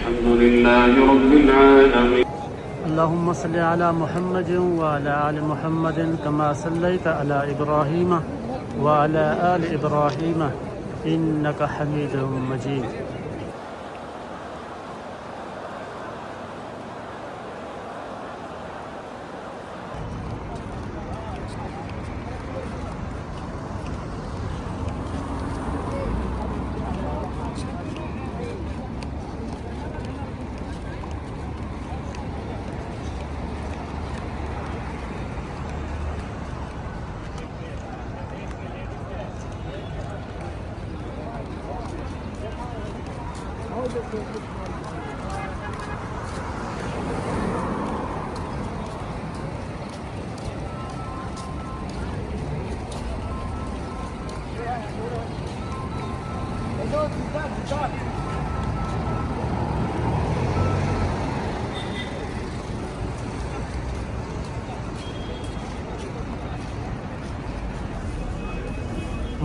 الحمد لله رب العالمين. اللهم صل على محمد وعلى آل محمد كما صليت على إبراهيم وعلى آل إبراهيم إنك حميد مجيد.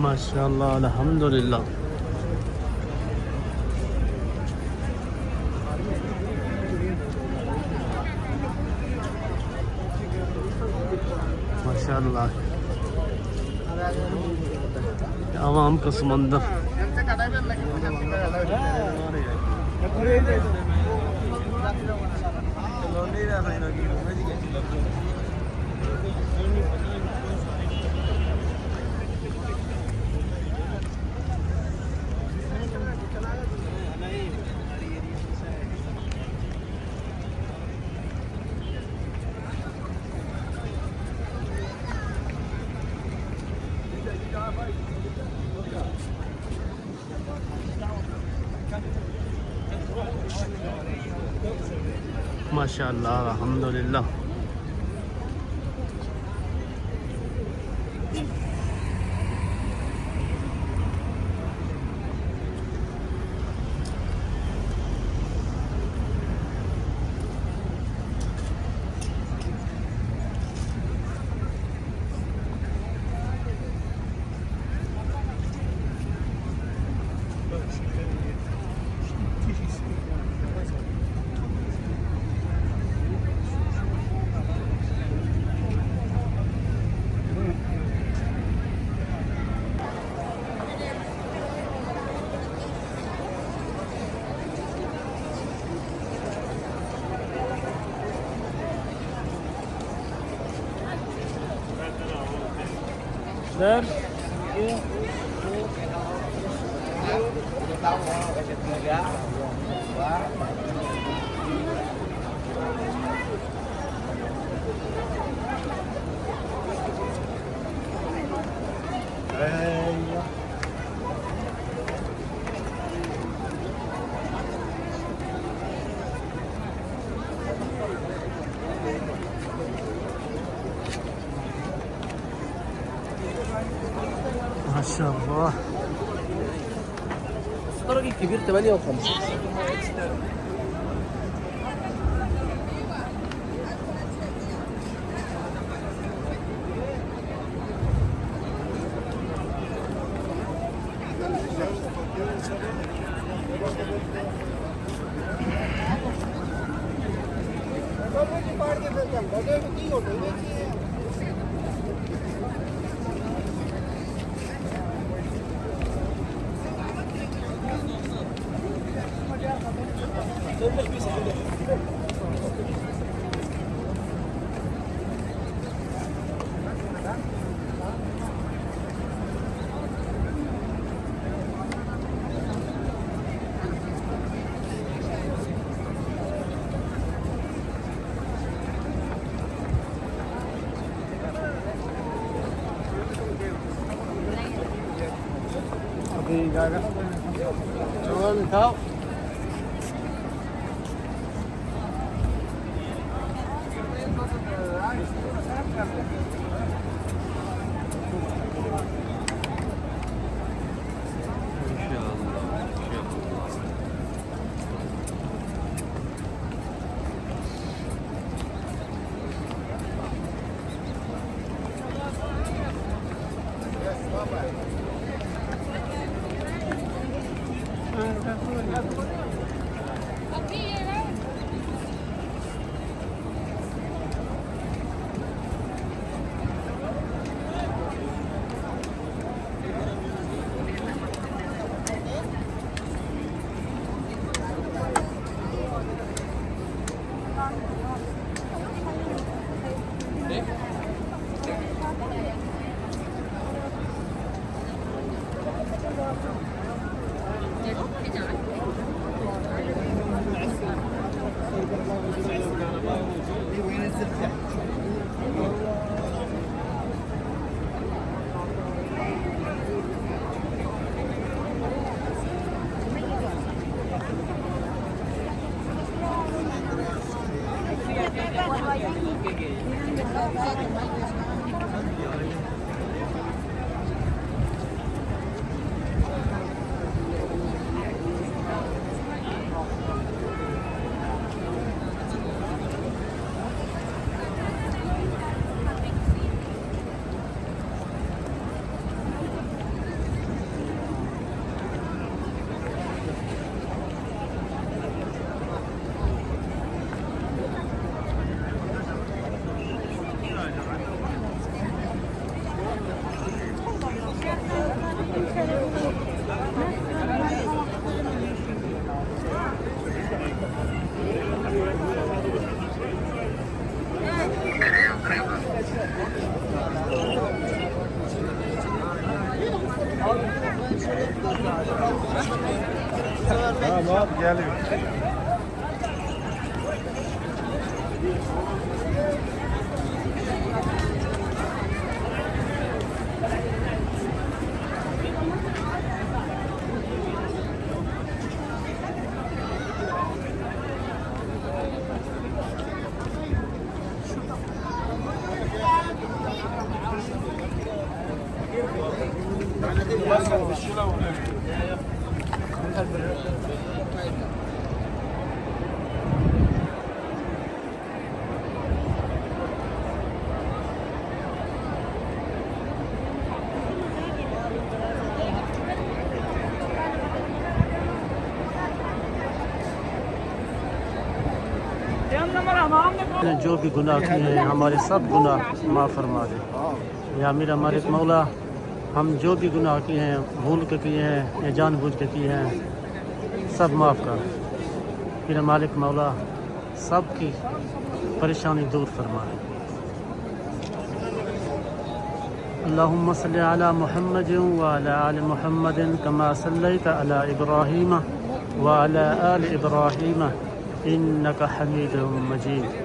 माशाअल्लाह अल्हम्दुलिल्लाह। माशाअल्लाह आवाम का समंदर। माशाअल्लाह अल्हम्दुलिल्लाह। There. ما شاء الله. الراجل الكبير 58. Chuan khóc. Tamam geliyor. जो भी गुनाह किए हैं हमारे सब गुनाह माफ़ फरमा दे। या मेरा मालिक मौला, हम जो भी गुनाह किए हैं, भूल के किए हैं या जानबूझ के किए हैं, सब माफ़ कर। मेरा मालिक मौला सब की परेशानी दूर फरमा दे। अल्लाहुम्मा सल्लि अला मुहम्मद व अला आलि मुहम्मद कमा सल्लैता अला इब्राहीम व अला आलि इब्राहीम इन्नका हमीदुम मजीद।